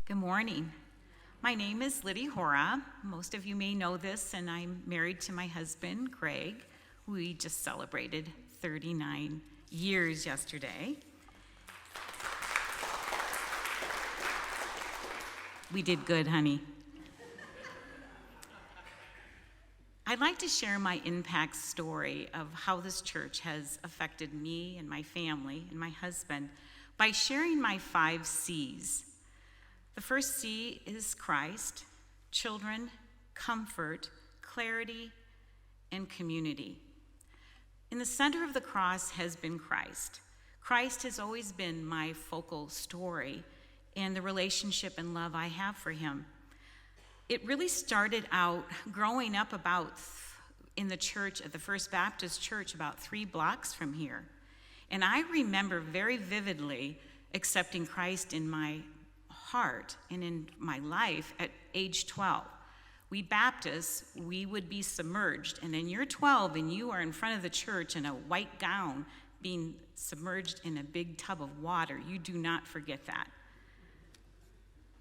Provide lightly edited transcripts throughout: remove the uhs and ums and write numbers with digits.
Good morning. My name is Liddy Hora. Most of you may know this, and I'm married to my husband, Greg. We just celebrated 39 years yesterday. We did good, honey. I'd like to share my impact story of how this church has affected me and my family and my husband by sharing my 5 C's. The first C is Christ, children, comfort, clarity, and community. In the center of the cross has been Christ. Christ has always been my focal story and the relationship and love I have for him. It really started out growing up in the church at the First Baptist Church about 3 blocks from here. And I remember very vividly accepting Christ in my heart and in my life at age 12. We Baptists, we would be submerged, and then you're 12 and you are in front of the church in a white gown being submerged in a big tub of water. You do not forget that.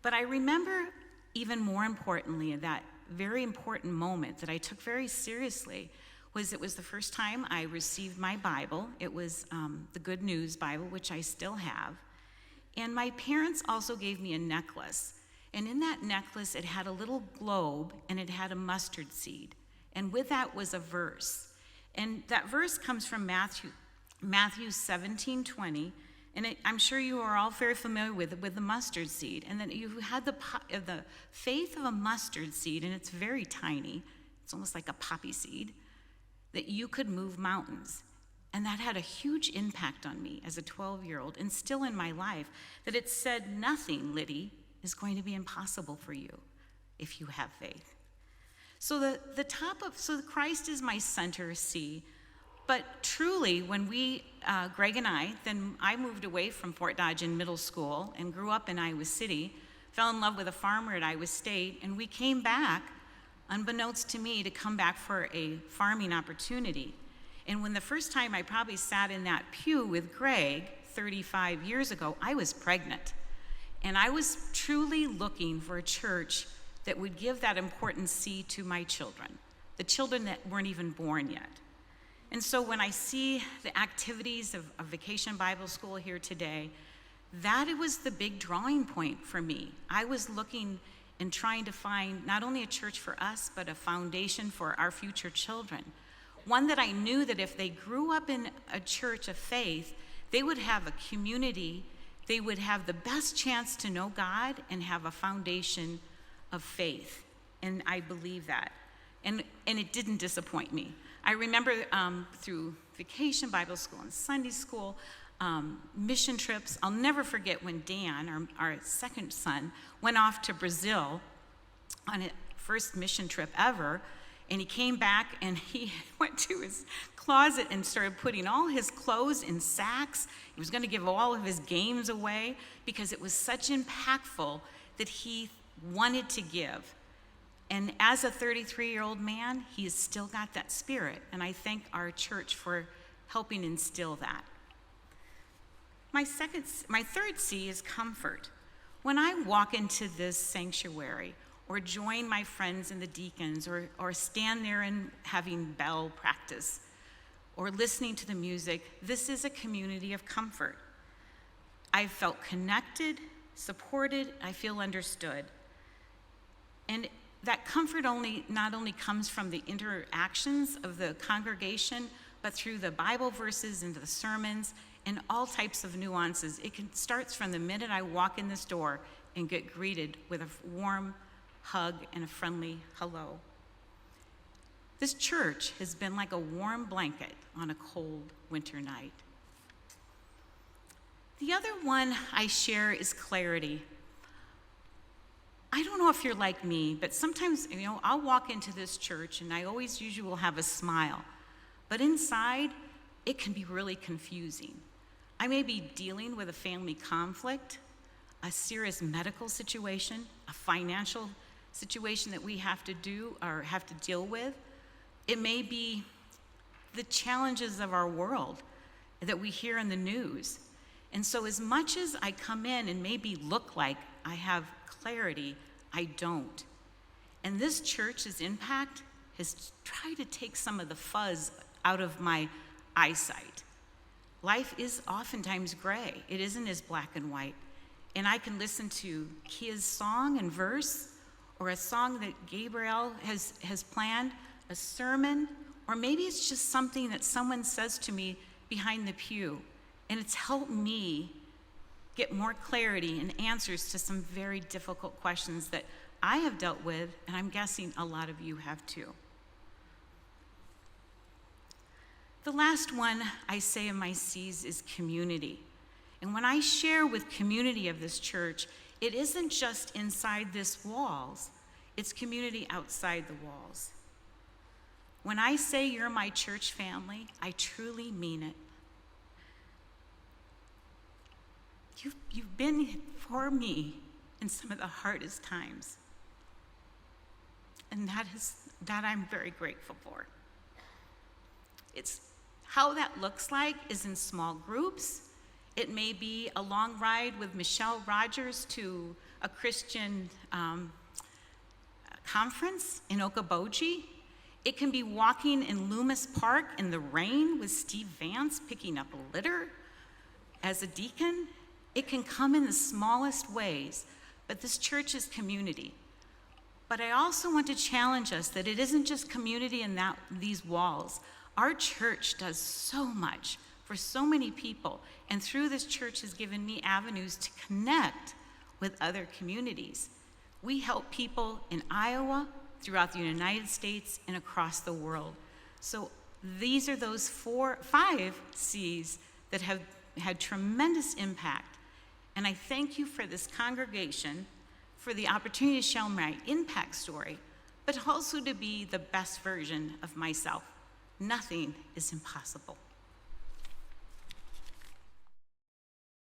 But I remember even more importantly, that very important moment that I took very seriously it was the first time I received my Bible. It was the Good News Bible, which I still have. And my parents also gave me a necklace. And in that necklace, it had a little globe and it had a mustard seed. And with that was a verse. And that verse comes from Matthew 17:20. And I'm sure you are all very familiar with the mustard seed. And then you had the faith of a mustard seed, and it's very tiny. It's almost like a poppy seed, that you could move mountains. And that had a huge impact on me as a 12-year-old and still in my life, that it said nothing, Liddy, is going to be impossible for you if you have faith. So so Christ is my center C. But truly, when Greg and then I moved away from Fort Dodge in middle school and grew up in Iowa City, fell in love with a farmer at Iowa State, and we came back, unbeknownst to me, to come back for a farming opportunity. And when the first time I probably sat in that pew with Greg 35 years ago, I was pregnant. And I was truly looking for a church that would give that important C to my children, the children that weren't even born yet. And so when I see the activities of Vacation Bible School here today, that was the big drawing point for me. I was looking and trying to find not only a church for us, but a foundation for our future children. One that I knew that if they grew up in a church of faith, they would have a community, they would have the best chance to know God and have a foundation of faith. And I believe that. And it didn't disappoint me. I remember through Vacation Bible School and Sunday school, mission trips. I'll never forget when Dan, our second son, went off to Brazil on his first mission trip ever. And he came back and he went to his closet and started putting all his clothes in sacks. He was going to give all of his games away because it was such impactful that he wanted to give. And as a 33-year-old man, he has still got that spirit. And I thank our church for helping instill that. My third C is comfort. When I walk into this sanctuary, or join my friends and the deacons, or stand there and having bell practice, or listening to the music, this is a community of comfort. I felt connected, supported, I feel understood. And that comfort not only comes from the interactions of the congregation, but through the Bible verses and the sermons and all types of nuances. It starts from the minute I walk in this door and get greeted with a warm hug and a friendly hello. This church has been like a warm blanket on a cold winter night. The other one I share is clarity. I don't know if you're like me, but sometimes, I'll walk into this church and I always usually will have a smile. But inside, it can be really confusing. I may be dealing with a family conflict, a serious medical situation, a financial situation that we have to do or have to deal with. It may be the challenges of our world that we hear in the news. And so as much as I come in and maybe look like I have clarity, I don't. And this church's impact has tried to take some of the fuzz out of my eyesight. Life is oftentimes gray. It isn't as black and white. And I can listen to Kia's song and verse, or a song that Gabriel has planned, a sermon, or maybe it's just something that someone says to me behind the pew, and it's helped me get more clarity and answers to some very difficult questions that I have dealt with, and I'm guessing a lot of you have too. The last one I say in my C's is community. And when I share with community of this church, it isn't just inside this walls, it's community outside the walls. When I say you're my church family, I truly mean it. You've been for me in some of the hardest times. And that I'm very grateful for. It's how that looks like is in small groups. It may be a long ride with Michelle Rogers to a Christian conference in Okoboji. It can be walking in Loomis Park in the rain with Steve Vance picking up a litter as a deacon. It can come in the smallest ways, but this church is community. But I also want to challenge us that it isn't just community in these walls. Our church does so much for so many people, and through this church has given me avenues to connect with other communities. We help people in Iowa, throughout the United States, and across the world. So these are those 5 C's that have had tremendous impact. And I thank you for this congregation, for the opportunity to share my impact story, but also to be the best version of myself. Nothing is impossible.